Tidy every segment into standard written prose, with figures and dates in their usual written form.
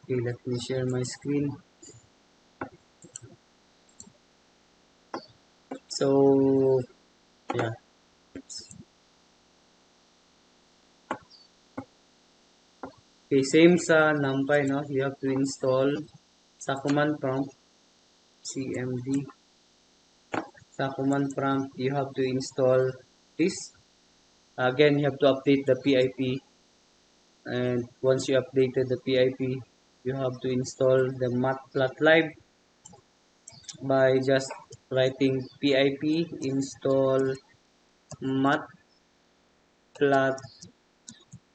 Okay, let me share my screen. So, yeah. Okay, same sa NumPy, no? You have to install sa command prompt, cmd. Sa command prompt, you have to install this. Again, you have to update the PIP. And once you updated the PIP, you have to install the matplotlib by just writing pip install matplotlib.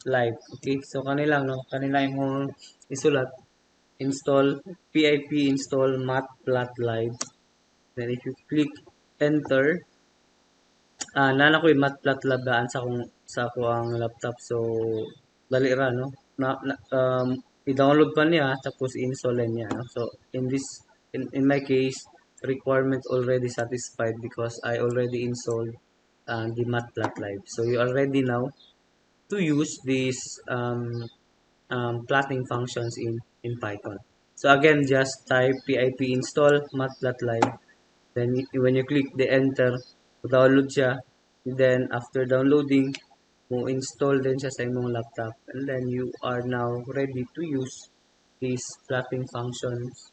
Okay, so kanila no, kanila imong isulat install pip install matplotlib. Then if you click enter, nana ko yung matplotlib daan sa ako ang laptop. So dali ra no. I-download pa niya tapos i-install niya. No? So in my case requirement already satisfied because I already installed the matplotlib. So you are ready now to use these plotting functions in Python. So again, just type pip install matplotlib. Then when you click the enter, download siya. Then after downloading, mo install din siya sa imong laptop. And then you are now ready to use these plotting functions.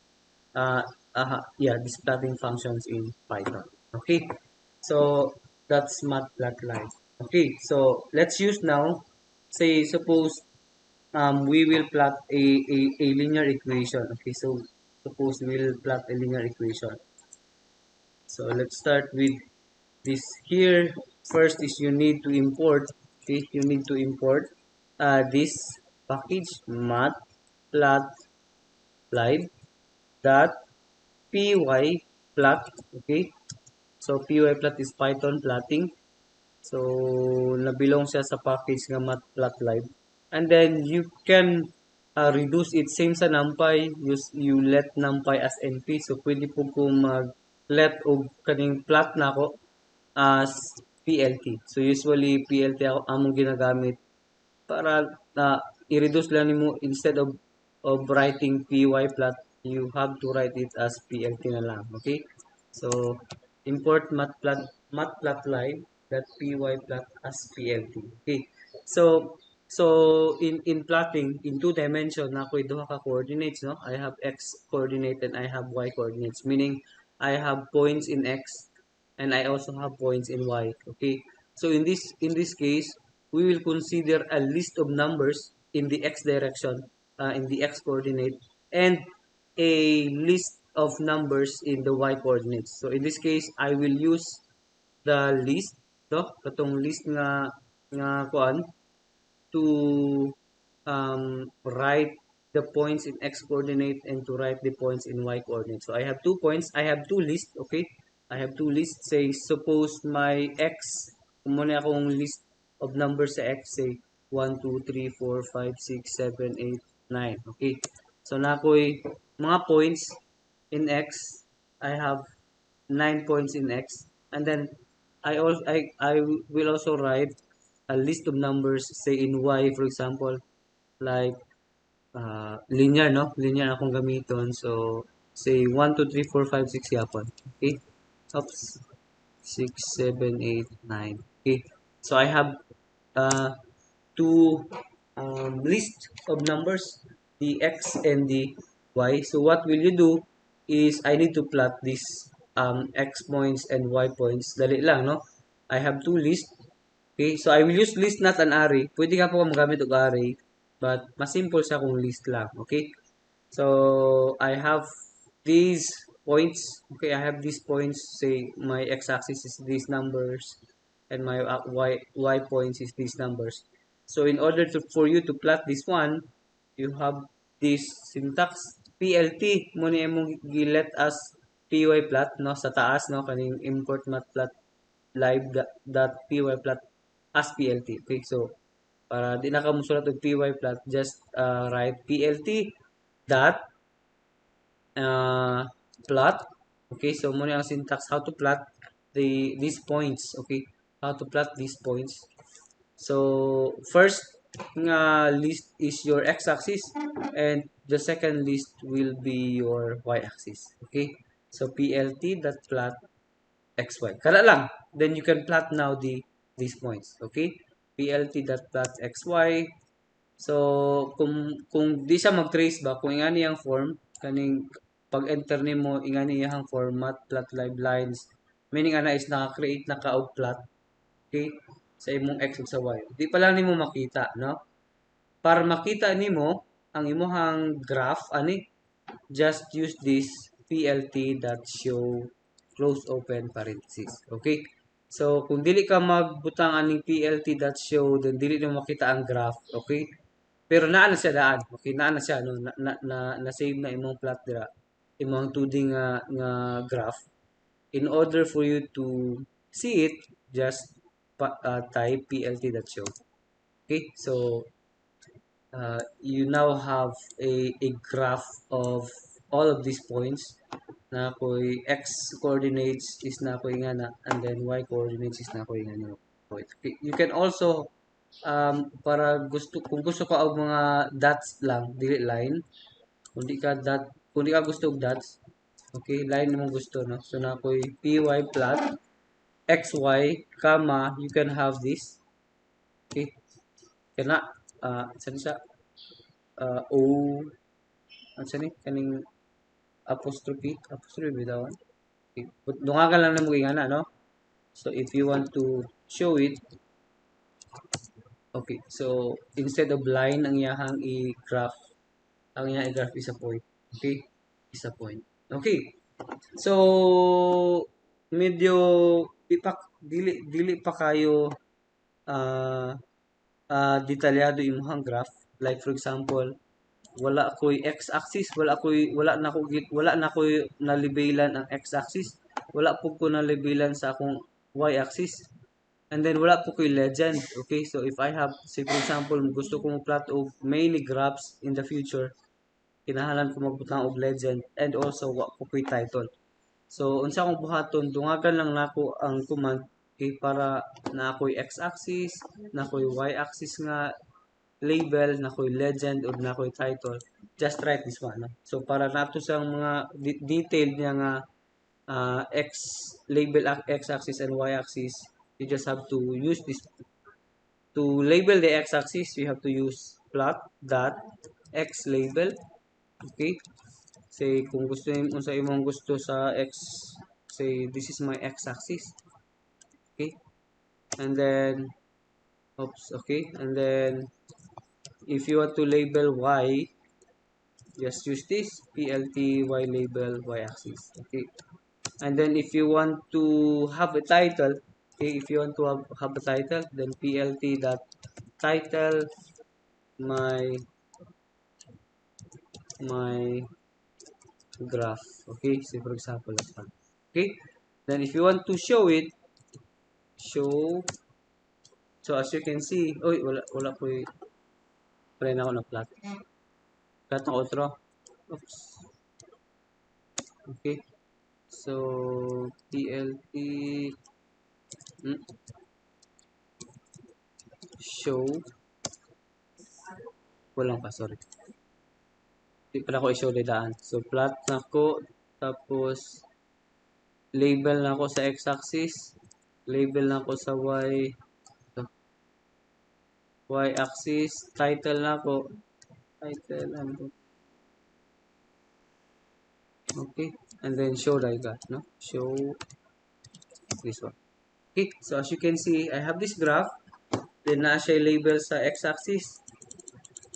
These plotting functions in Python. Okay, so that's matplotlib. Okay, so let's use now. Say suppose we will plot a linear equation. Okay, so suppose we will plot a linear equation. So let's start with this here. First is you need to import. Okay, you need to import this package matplotlib dot py plot. Okay, so py plot is Python plotting. So nabilong siya sa package nga matplotlib. And then you can reduce it same sa numpy. You let numpy as np. So pwede po ko mag let og kaning plot na ako as PLT. So usually PLT ako among ginagamit para i-reduce lang nimo instead of writing py plot, you have to write it as PLT na lang. Okay? So import matplotlib that py plot as PLT. Okay? So in plotting in two dimension na ko duha ka coordinates, no? I have x coordinate and I have y coordinates, meaning I have points in x and I also have points in y. Okay, so in this case we will consider a list of numbers in the x direction, in the x coordinate, and a list of numbers in the y coordinates. So in this case I will use the list, to katong list nga kuan to write the points in x coordinate and to write the points in y coordinate. So I have 2 points. I have two lists. Okay, I have two lists. Say suppose my x, muna akong list of numbers sa x. Say 1, 2, 3, 4, 5, 6, 7, 8, 9. Okay, so na ako'y mga points in x. I have 9 points in x, and then I will also write a list of numbers say in y, for example, like linear, no? Linear akong gamiton. So say 1, 2, 3, 4, 5, 6 yapon. Okay? Oops. 6, 7, 8, 9. Okay. So I have uh, two list of numbers, the x and the y. So what will you do is I need to plot these x points and y points. Dali lang, no? I have two lists. Okay, so I will use list not an array. Pwede ka po magamit og array, but mas simple siya kung list lang. Okay? So I have these points. Okay, I have these points. Say my x-axis is these numbers, and my y points is these numbers. So in order for you to plot this one, you have this syntax PLT. Muna imong gilet as py plot, no, sa taas, no, kaning import matplotlib.py plot as PLT. Okay, so para di na ka musulat og py plot, just write PLT dot uh, plot. Okay, so muna ang syntax how to plot these points. Okay, how to plot these points. So first list is your x-axis and the second list will be your y-axis. Okay? So PLT dot plot xy. Kala lang. Then you can plot now these points. Okay? PLT dot plot xy. So kung di siya mag-trace ba kung ingani yang form kaning pag-enter nimo ingani yang format plot live lines meaning ana is naka-create naka-out plot. Okay? Sa imong x ug sa y. Di pa lang nimo makita, no? Para makita nimo ang imong graph ani just use this plt dot show close open parenthesis. Okay? So kung dili ka magbutang aning plt dot show then dili mo makita ang graph. Okay? Pero naa na siya daan. Okay, naa na siya no na save na imong plot dira. Imong 2D nga graph. In order for you to see it, just type plt.show. Okay, so you now have a graph of all of these points na ako'y x coordinates is na ako'y nga na and then y coordinates is na ako'y nga na point. Okay. You can also para kung gusto ka og mga dots lang dili line kung di ka gusto og dots okay line mo gusto no so na ako'y py plot xy comma you can have this okay kana saan siya o ano siya ni kaning apostrophe bitawan okay dungagan lang na mo ingana no so if you want to show it okay so instead of line ang iyahang i-graph ang iyahang i-graph is a point okay is a point okay so medyo dili pa kayo ah detalyado imong graph like for example wala ko'y x-axis wala na ko'y nalibelan ang x-axis wala po ko nalibelan sa akong y-axis and then wala po ko'y legend okay so if I have say for example gusto ko mo plot og many graphs in the future kinahanglan ko magbutang og legend and also wa po ko'y title so unsa akong buhaton dungagan lang nako ang command okay, para na ako'y x-axis na ako'y y-axis nga label na ako'y legend o na ako'y title just write this one no? So para nato sa mga detailed niya nga x label x-axis and y-axis you just have to use this to label the x-axis you have to use plot dot x label okay say kung gusto mo sa imong gusto sa x say this is my x-axis okay and then oops okay and then if you want to label y just use this plt y label y axis okay and then if you want to have a title okay if you want to have a title then plt dot title my graph okay say for example that's one okay then if you want to show it show so as you can see oy wala po pre na ako na plot plot ng outro oops okay so plt show walang pa sorry di pala ko i-show daan so plot na ko tapos label na ko sa x-axis label na ko sa y-axis title na ko title ano okay and then show like that no show this one okay so as you can see I have this graph then na siya label sa x-axis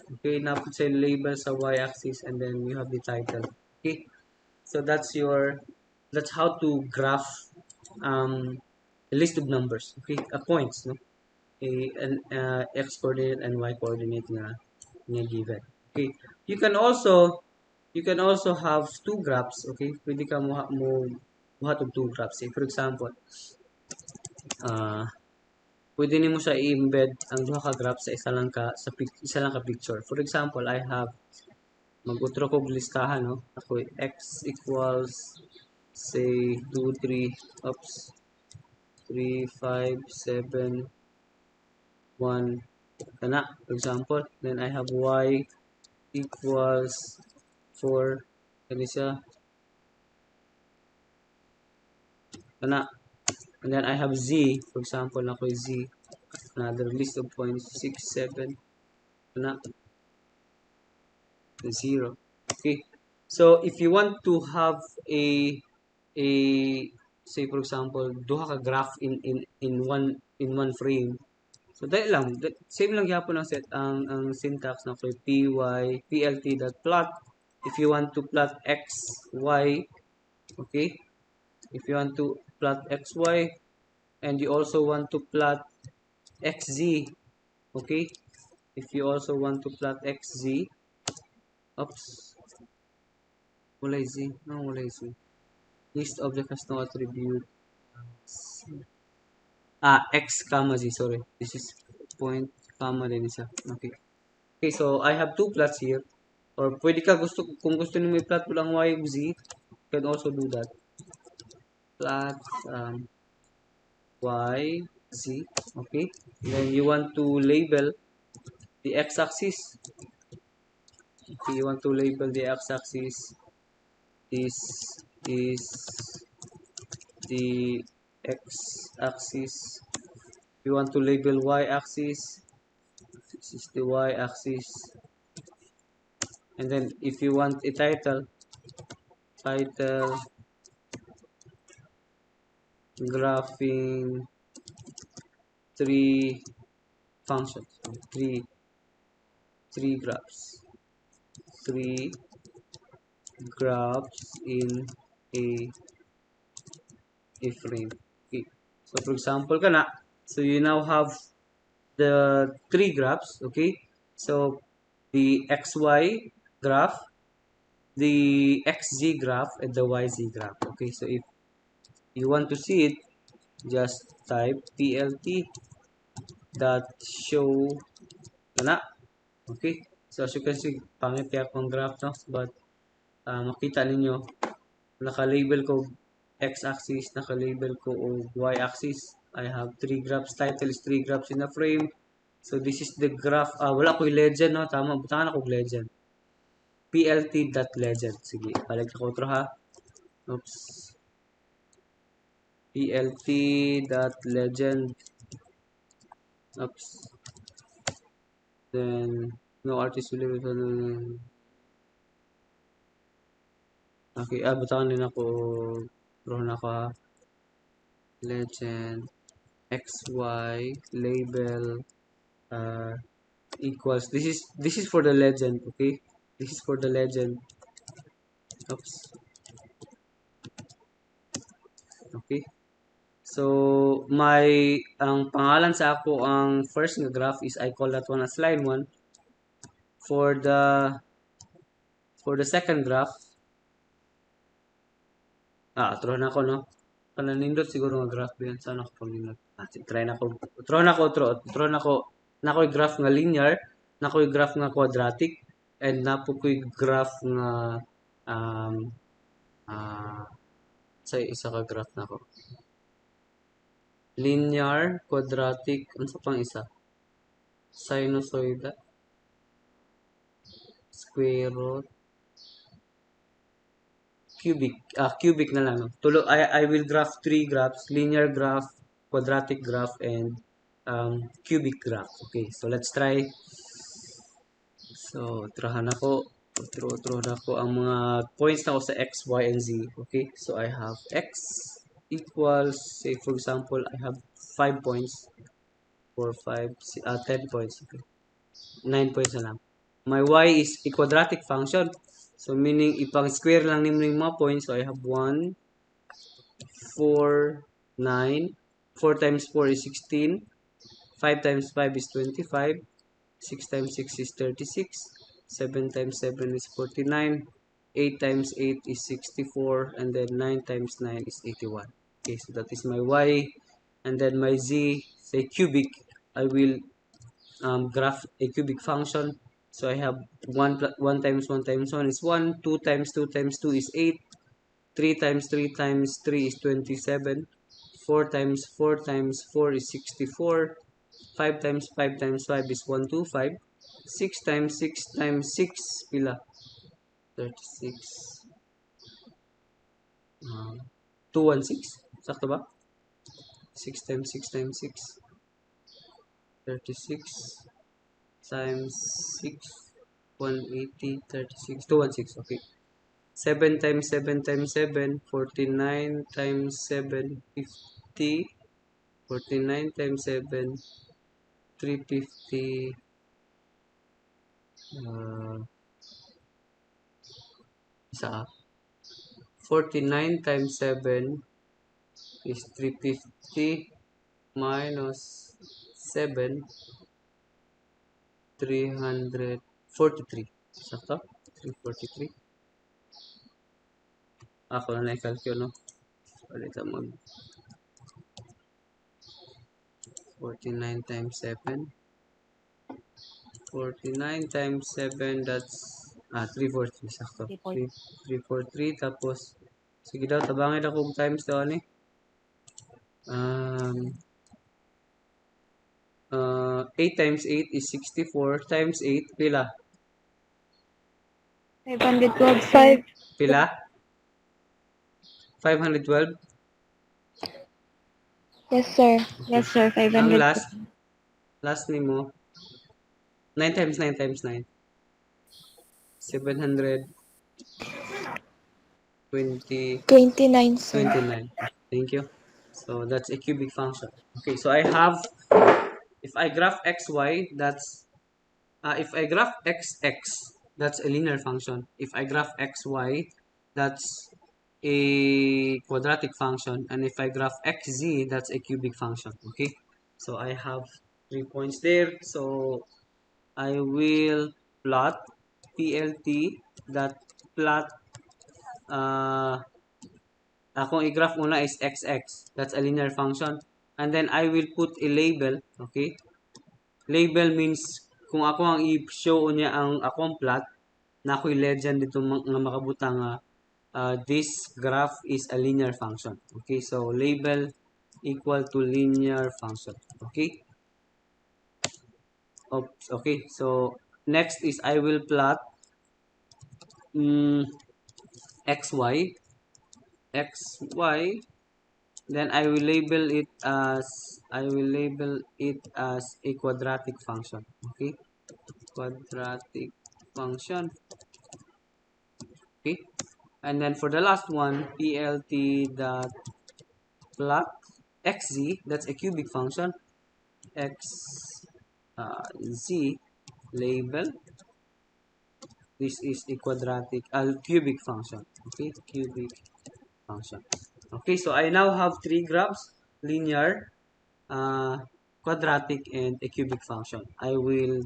okay na po siya label sa y-axis and then you have the title okay so that's how to graph a list of numbers okay points no an x coordinate and y coordinate nga given okay you can also have two graphs okay pwede ka mo buhat og two graphs say for example pwede nimo siya i-embed ang duha ka graph sa isa lang ka picture for example I have mag-utro ko listahan no ako x equals say 2 3 oops 3 5 7 1 Kana, for example, then I have y equals 4, kani siya, kana, and then I have z, for example, ako z, another list of points, 6, 7, kana, 0. Okay, so if you want to have a say for example, duha ka graph in one frame. So dahil lang, same lang gyapon ang set ang syntax na kay plt.plot if you want to plot x, y, okay? If you want to plot x, y, and you also want to plot xz, okay? If you also want to plot xz, oops, wala z, no, wala z. List object has no attribute. X comma z, sorry. This is point comma din isa. Okay. Okay, so I have two plots here. Or pwede ka kung gusto niyo may plot mo lang y z, you can also do that. Plot y z, okay. And then you want to label the x-axis. Okay, you want to label the x-axis. This is the x-axis. You want to label y-axis. This is the y-axis. And then if you want a title graphing three functions, three graphs in a frame. Okay, so for example kana, so you now have the three graphs. Okay, so the xy graph, the xz graph, and the yz graph. Okay, so if you want to see it, just type plt dot show kana. Okay, so as you can see, pangit kaya akong graph, no? But makita ninyo, naka-label ko x-axis, naka-label ko o y-axis. I have three graphs. Title is three graphs in a frame. So this is the graph. Wala ko yung legend, no? Tama, butangan ako legend. plt.legend. Sige, balik ako otro ha. Oops. plt.legend. Oops. Then, no artist will live. Okay, butangan din ako. Draw na ako ha. Legend. xy label equals, this is for the legend. Okay, this is for the legend. Oops. Okay, so ang pangalan sa ako ang first nga graph is I call that one as line 1. For the second graph, draw na ako, no? Pananindot siguro nga graph yan. Saan ako pag nindot? Try na ko. Draw na ko. Nako yung graph nga linear, nako yung graph nga quadratic, and napo ko yung graph nga um, sa isa ka graph nako. Linear, quadratic, ano sa pang isa? Sinusoid, square root, cubic na lang. No? I will graph three graphs, linear graph, quadratic graph, and cubic graph. Okay, so let's try. So, trahan ako. Draw na ko ang mga points na ko sa x, y, and z. Okay, so I have x equals, say for example, I have 5 points. 4, 5, 10 points. Okay. 9 points na lang. My y is a quadratic function. So, meaning, ipang square lang nimo yung mga points. So, I have 1, 4, 9. 4 times 4 is 16. 5 times 5 is 25. 6 times 6 is 36. 7 times 7 is 49. 8 times 8 is 64. And then 9 times 9 is 81. Okay, so that is my y. And then my z, say cubic, I will graph a cubic function. So I have 1 times 1 times 1 is 1. 2 times 2 times 2 is 8. 3 times 3 times 3 is 27. 4 times 4 times 4 is 64. 5 times 5 times 5 is 125. 6 times 6 times 6 pila? 36. 216. Sakto ba? 6 times 6 times 6. 36 times 6. 180. 36. 216. Okay. 7 times 7 times 7. 49 times 7. 50. 49 times 7. 350. Isa. 49 times 7 is 350 minus 7, 343. Sakto? 343. Ako na i-calculate, no? Ulit mag 49 times 7. 49 times 7, that's 343. Sakto. 343. Tapos, sige daw, tabangin ako times daw, ni. 8 times 8 is 64 times 8, pila? 512. Pila? 512? Yes, sir. Okay. Yes, sir. Ang 500. last ni mo, 9 times 9 times 9. 720, 29, sir. 29. Thank you. So that's a cubic function. Okay, so I have, if I graph xy, that's, if I graph xx, that's a linear function. If I graph xy, that's a quadratic function. And if I graph xz, that's a cubic function. Okay, so I have 3 points there. So I will plot PLT that plot, akong i-graph muna is xx. That's a linear function. And then I will put a label. Okay, label means kung ako ang i-show niya ang akong plot, na ako'y legend dito nga makabutang nga this graph is a linear function. Okay, so label equal to linear function. Okay. Oops, okay, so next is I will plot xy, then I will label it as a quadratic function. Okay, quadratic function. Okay, and then for the last one, plt dot plot xz, that's a cubic function. Z label, this is a cubic function. Okay, cubic function. Okay, so I now have 3 graphs: linear, quadratic, and a cubic function. I will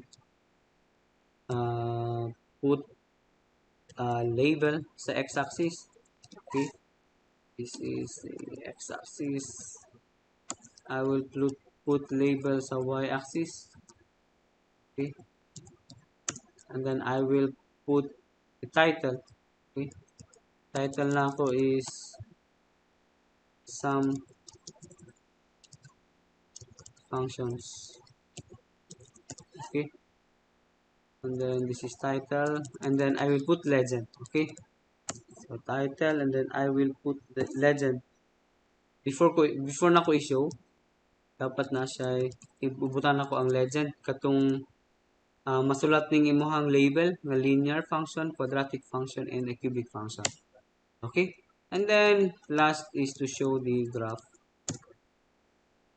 put label sa x-axis. Okay, this is the x-axis. I will put label sa y-axis. Okay, and then I will put a title. Okay, title na ko is some functions. Okay, and then this is title, and then I will put legend. Okay, so title, and then I will put the legend. Before na ko i-show, dapat na siya ibubutan ako ang legend katong masulat ning imuhang label nga linear function, quadratic function, and a cubic function. Okay, and then last is to show the graph.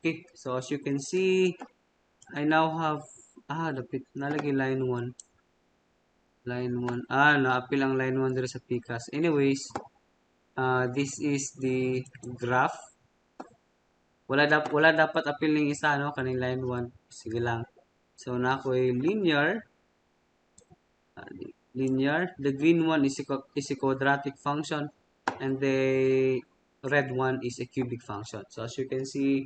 Okay, so as you can see, I now have dapit nalagay line 1. Line 1. Naapil ang line 1 dito sa PCAS. Anyways, this is the graph. Wala dapat apil ning isa, no, kaning line 1. Sige lang. So na ako ay linear. The green one is a quadratic function, and the red one is a cubic function. So as you can see,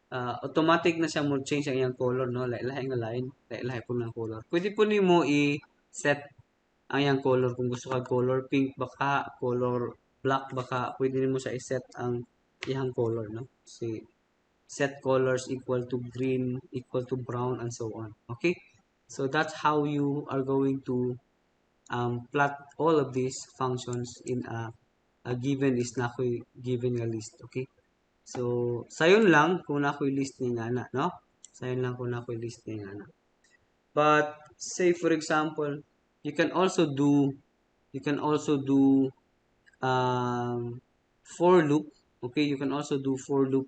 automatic na siya mo change ang iyang color, no? Lahi nga line, lahi po ng color. Pwede po nimo i-set ang iyang color kung gusto ka color pink baka, color black baka, pwede nimo siya i-set ang iyang color, no? Si set colors equal to green, equal to brown, and so on. Okay, so that's how you are going to plot all of these functions in a given is na ako'y given nga list. Okay, so sayon lang kung na ako'y list ni nga na, no? Sayon lang kung na ako'y list ni nga na. But say for example, you can also do you can also do for loop. Okay, you can also do for loop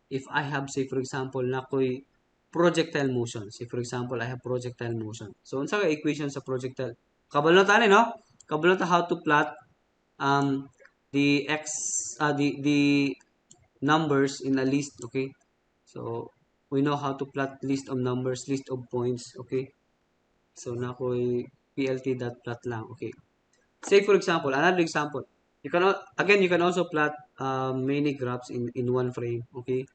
if I have, say for example, na ko'y projectile motion. Say for example, I have projectile motion. So unsa ka equation sa projectile? Kabalo ta ni, no? Kabalo ta how to plot um the the numbers in a list. Okay, so we know how to plot list of numbers, list of points. Okay, so na ko'y plt dot plot lang. Okay, say for example, another example, you can again you can also plot many graphs in one frame. Okay,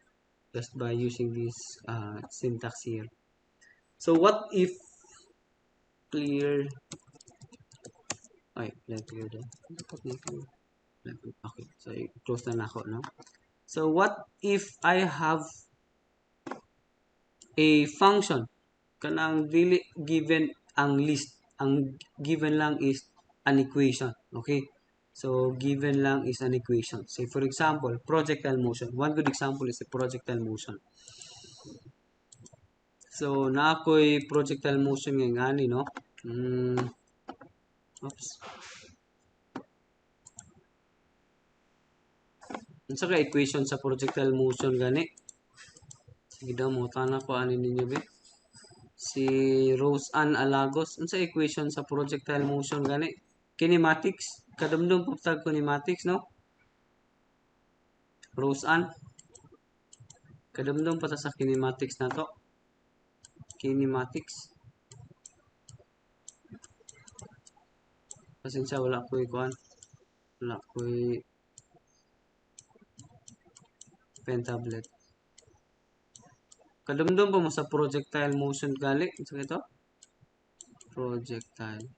just by using this syntax here. So what if clear? Ay, let clear that. Okay, so close na ako, no? So what if I have a function kanang dili given ang list, ang given lang is an equation. Okay, so given lang is an equation. Say for example, projectile motion. One good example is a projectile motion. So na ako'y projectile motion nga ngani, no? Oops. Unsa ka equation sa projectile motion gani? Sige daw mo tana ko ani ninyo be. Si Rose Ann Alagos, unsa equation sa projectile motion gani? Kinematics, kadumdum po tag kinematics, no? Rose Ann, kadumdum pa ta sa kinematics na to. Kinematics. Pasensya wala ko ikuan. Wala ko pen tablet. Kadumdum pa mo sa projectile motion gali. Unsa ito? Projectile.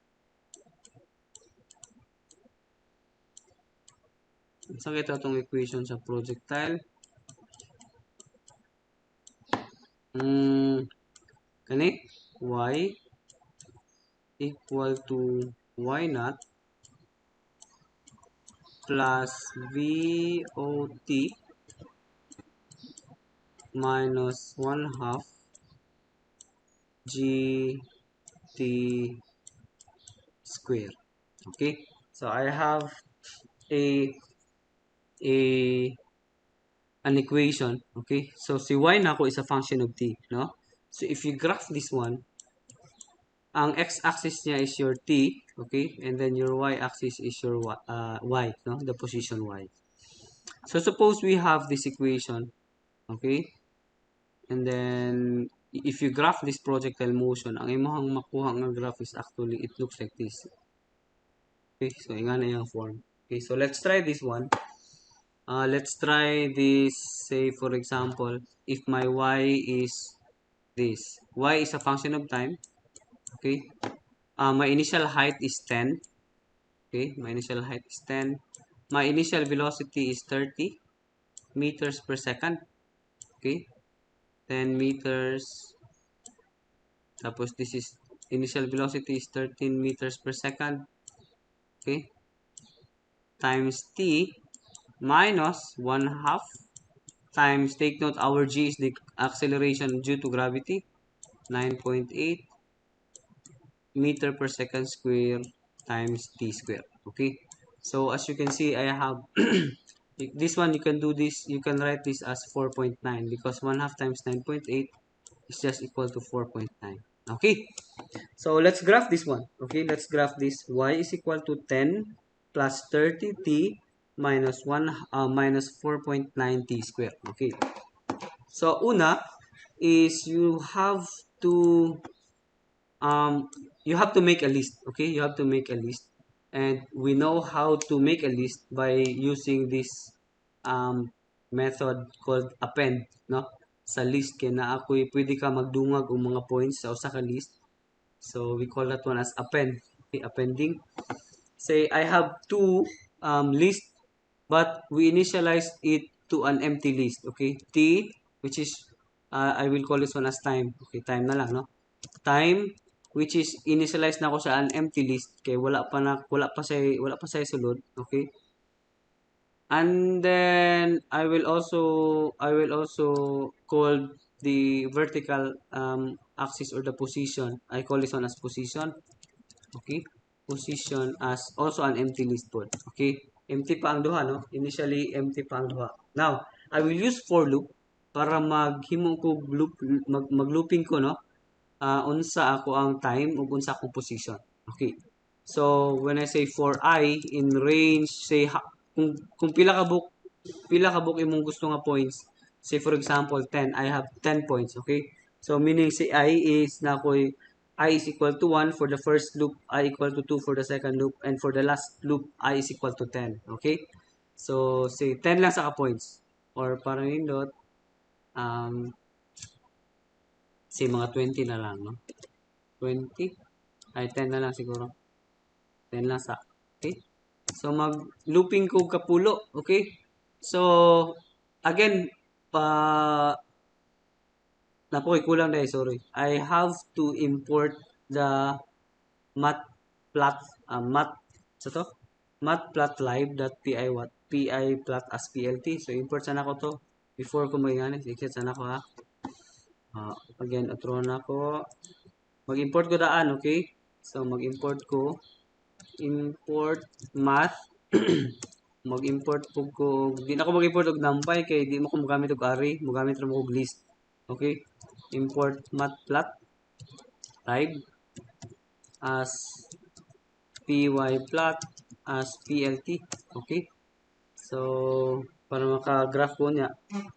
Unsa ito itong equation sa projectile? Kani y equal to y naught plus VOT minus 1/2 GT square. Okay, so I have a an equation. Okay, so si y na ako is a function of t, no? So if you graph this one, ang x-axis niya is your t, okay, and then your y-axis is your y, no? The position y. So suppose we have this equation, okay, and then if you graph this projectile motion, ang imong makuha nga graph is actually it looks like this. Okay, so nga na yung form. Okay, so let's try this one. Let's try this, say for example, if my y is this. Y is a function of time. Okay. My initial height is 10. Okay, my initial height is 10. My initial velocity is 30 meters per second. Okay, 10 meters. Tapos this is initial velocity is 13 meters per second. Okay, times t minus 1/2 times, take note, our g is the acceleration due to gravity, 9.8 meter per second square times t square. Okay, so as you can see, I have this one, you can do this, you can write this as 4.9 because 1/2 times 9.8 is just equal to 4.9. Okay, so let's graph this one. Okay, let's graph this. Y is equal to 10 plus 30t minus 1 minus 4.9 t square. Okay, so una is to you have to make a list. Okay, you have to make a list, and we know how to make a list by using this method called append, no? Sa list kay na ako'y pwede ka magdungag og mga points sa usa ka list, so we call that one as append. Okay, appending. Say I have two list, but we initialize it to an empty list. Okay, t which is I will call this one as time. Okay, time na lang, no? Time which is initialize na ko sa an empty list kay wala pa sa sulod, okay? And then I will also call the vertical axis or the position. I call this one as position. Okay? Position as also an empty list po. Okay? Empty pa ang duha, no? Initially, empty pa ang duha. Now, I will use for loop para maghimo ko maglooping ko, no? Unsa ako ang time ug unsa akong position. Okay. So, when I say for I in range, say kung pila ka book imong gusto nga points. Say for example, 10. I have 10 points, okay? So meaning si I is equal to 1 for the first loop, I equal to 2 for the second loop, and for the last loop, I is equal to 10, okay? So say 10 lang sa ka points. Or parang nindot, um, say mga 20 na lang, no? 20? Ay, 10 na lang siguro. 10 lang sa, okay? So mag-looping ko kapulo, okay? So again, napoy kulang dahil, sorry. I have to import the matplot, mat, sa to? matplotlib.py what? Py plot as plt. So, import sana ko to. Before ko mag-inganin, exit sana ko ha. Again, atro na ko. Mag-import ko daan, okay? So, mag-import ko. Import math. Mag-import ko. Di na ako mag-import og numpy kay di mo ko magamit og array. Magamit ra mo og list. Okay? Import matplot type as pyplot as plt. Okay? So, para maka-graph ko niya.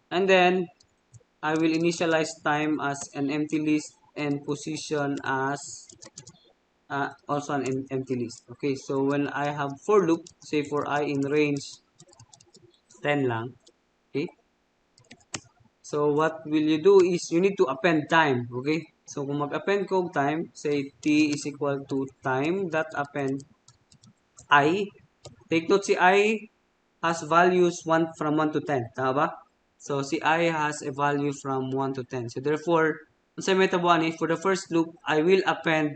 And then, I will initialize time as an empty list and position as also an empty list. Okay, so when I have for loop, say for I in range 10 lang. Okay, so what will you do is you need to append time. Okay, so kung mag-append ko time, say t is equal to time dot append I. Take note si I has values 1 from 1 to 10. Tama ba? So si I has a value from 1 to 10. So therefore, sa metabuan for the first loop, I will append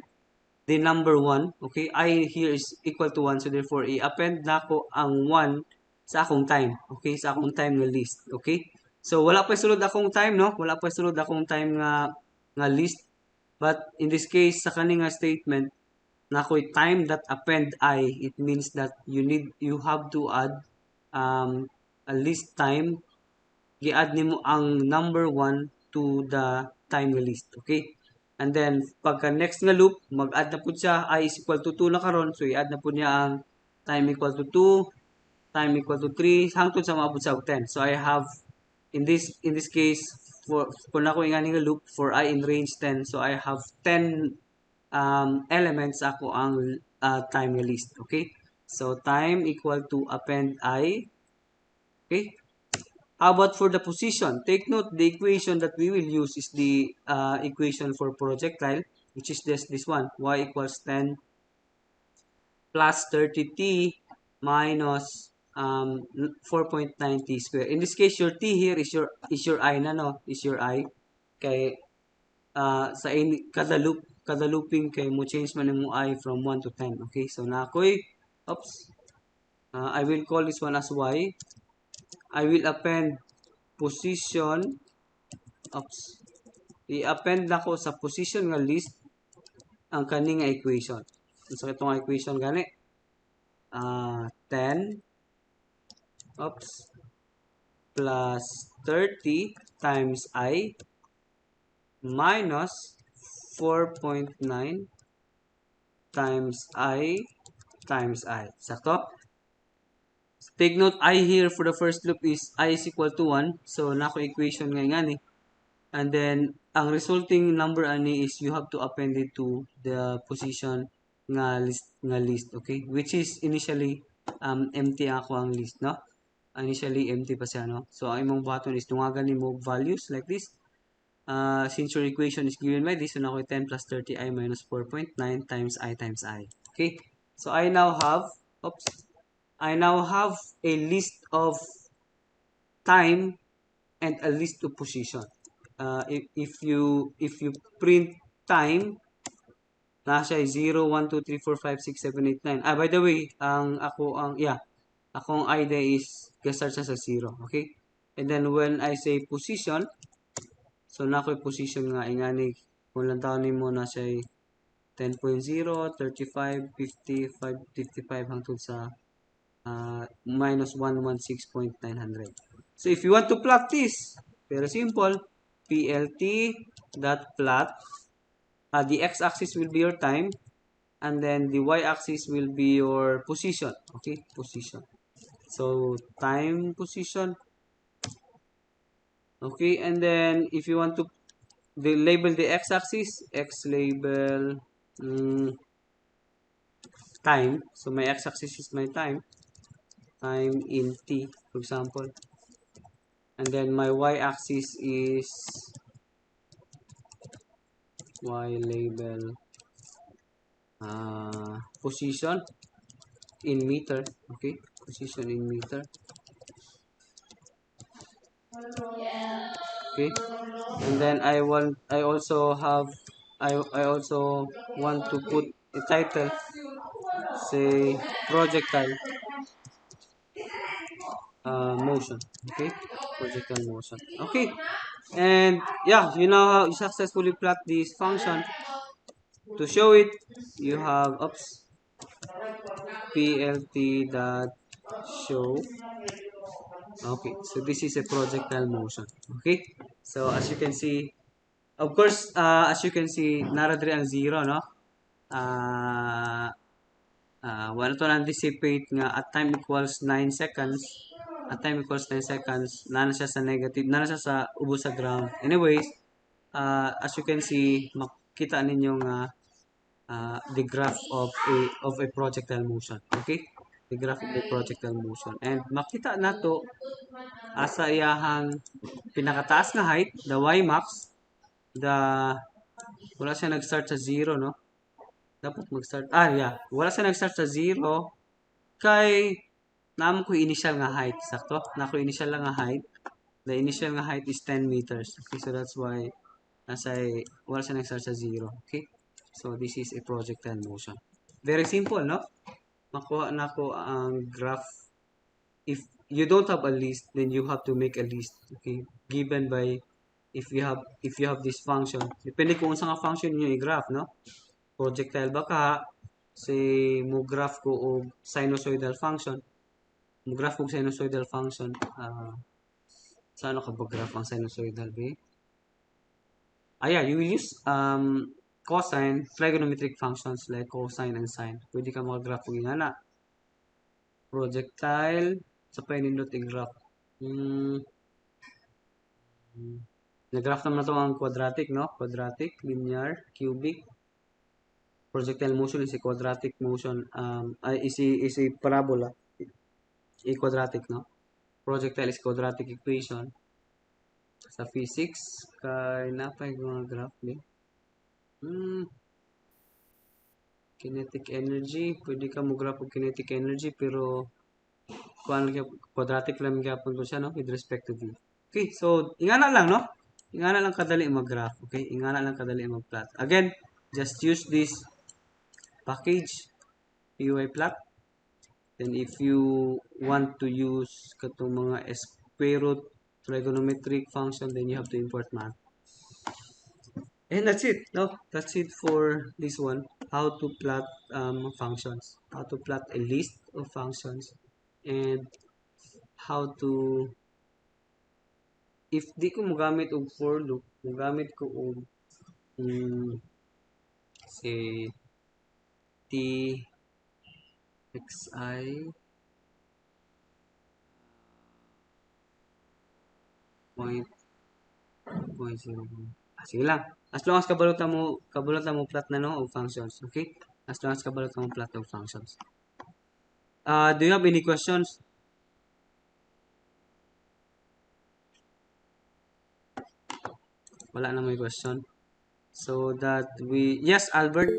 the number 1. Okay? I here is equal to 1. So therefore, i-append na ko ang 1 sa akong time. Okay? Sa akong time na list. Okay? So wala pa sulod akong time, no? Wala pa sulod akong time nga list. But in this case, sa kaning nga statement, na ako'y time that append I, it means that you have to add a list time, gi-add nimo ang number 1 to the time list, okay? And then pagka next nga loop, mag-add na pud siya I is equal to 2 na karon, so i-add na pud niya ang time equal to 2, time equal to 3 hangtod sa maabot sa 10. So I have in this case for kung ako ingani nga loop for I in range 10, so I have 10 elements ako ang time list. Okay? So, time equal to append I. Okay? How about for the position? Take note, the equation that we will use is the equation for projectile, which is this one. Y equals 10 plus 30t minus 4.9t squared. In this case, your t here is your I na, no? Is your I. Kay sa kada looping kay mo change man mo I from 1 to 10. Okay, so na ako'y I will call this one as Y. I will append position oops i-append nako sa position nga list ang kaning nga equation. So itong equation gani 10 plus 30 times I minus 4.9 times I. Sakto? Take note, I here for the first loop is I is equal to 1. So, nako equation nga ni. And then, ang resulting number ani is you have to append it to the position nga list. Okay? Which is initially empty ako ang list, no? Initially empty pa siya, no? So, ang imong button is tungagan mo values like this. Since your equation is given by this, so now 10 plus 30i minus 4.9 times I times I. Okay? So I now have a list of time and a list of position. If you print time, nasa 0, 1, 2, 3, 4, 5, 6, 7, 8, 9. By the way, akong idea is start siya sa 0, okay? And then when I say position, so na ako'y position nga ingani kung lang taon nimo na siya 10.0, 35, 55, 55 hangtod sa minus 116.900. So if you want to plot this, very simple. PLT dot plot. The x-axis will be your time, and then the y-axis will be your position. Okay, position. So time, position. Okay, and then if you want to label the x-axis, x label time. So my x-axis is my time in t, for example. And then my y-axis is y label position in meter. Okay, position in meter. Okay, and then I also want to put a title, say projectile motion. Okay, projectile motion. Okay, and yeah, you know how you successfully plot this function. To show it, you have plt dot show. Okay, so this is a projectile motion. Okay, so as you can see, of course, as you can see, naradri ang 0, no? Wala to anticipate nga at time equals 9 seconds. At time equals 9 seconds, nana siya sa negative, nana siya sa ubos sa ground. Anyways, as you can see, makita ninyo nga the graph of a projectile motion. Okay? The graph of the projectile motion. And makita nato asa iyahang pinakataas nga height, the y max, the wala siya nag-start sa 0, no? Dapat mag-start. Yeah. Wala siya nag-start sa 0 kay naman ko initial nga height. Sakto? Na ko initial lang nga height. The initial nga height is 10 meters. Okay, so that's why wala siya nag-start sa 0. Okay? So this is a projectile motion. Very simple, no? Makuha na ko ang graph. If you don't have a list, then you have to make a list. Okay? Given by if you have this function. Depende kung unsa nga function niyo i-graph, no? Projectile ba ka, say mo graph ko og sinusoidal function. Mo graph og sinusoidal function. Saan ka ba graph ang sinusoidal ba? Yeah, you will use cosine, trigonometric functions like cosine and sine. Pwede ka mag-graph og ingana. Projectile, sa pa nindot i-graph. Nag-graph naman ito ang quadratic, no? Quadratic, linear, cubic. Projectile motion is a quadratic motion, is a parabola. A quadratic, no? Projectile is quadratic equation. Sa physics, kay napay mga graph, di? Kinetic energy, pwede ka mo graph og kinetic energy, pero quadratic lang gyapon ko siya, no? With respect to v. Okay, so ingana lang, no? Ingana lang kadali mag-graph, okay? Ingana lang kadali mag-plot. Again, just use this package, PyPlot. Then if you want to use katong mga square root trigonometric function, then you have to import math. And that's it. No, that's it for this one. How to plot functions. How to plot a list of functions. And how to, if di ko mogamit og for loop, mogamit ko og say t xi point 0. Sige lang. As long as kabalutan mo plot na, no, of functions. Okay? As long as kabalutan mo plot of functions. Do you have any questions? Wala na may question. So that yes, Albert?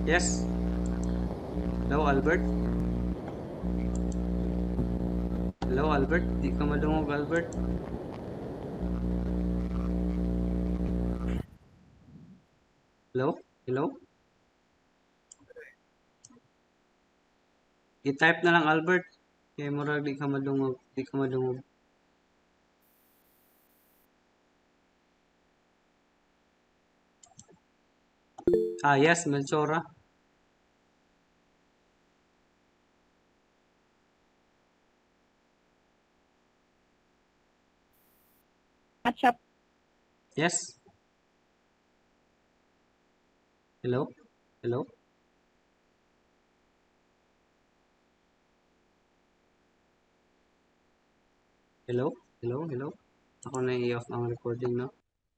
Yes? Hello, Albert? Hello, Albert? Di ka madungog, Albert? Hello? Hello? I-type na lang, Albert. Kaya murag di ka madungog. Di ka madungog. Ah, yes, Melchora. Matchup. Yes. Hello? Hello? Hello? Hello? Hello? Ako na i-off ang recording, no?